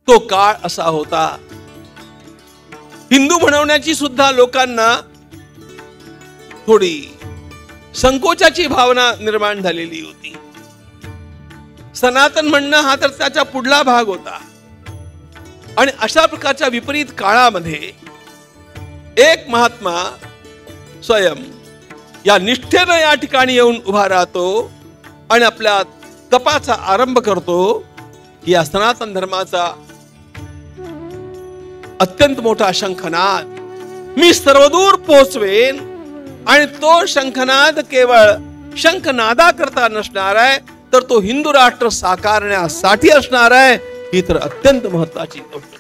तो काळ असा होता. हिंदू म्हणवण्याची सुद्धा लोकांना थोडी संकोचाची भावना निर्माण झालेली होती. सनातन म्हणणं हा तर त्याचा पुढला भाग होता. आणि अशा प्रकारच्या विपरीत काळामध्ये एक महात्मा स्वयं या निष्ठेनं या ठिकाणी येऊन उभा राहतो आणि आपल्या तपाचा आरंभ करतो. या सनातन धर्माचा अत्यंत मोठा शंखनाद मी सर्वदूर पोहोचवेन आणि तो शंखनाद केवळ शंखनादा करता नसणार आहे, तर तो हिंदू राष्ट्र साकारण्यासाठी असणार आहे. ही तर अत्यंत महत्वाची गोष्ट.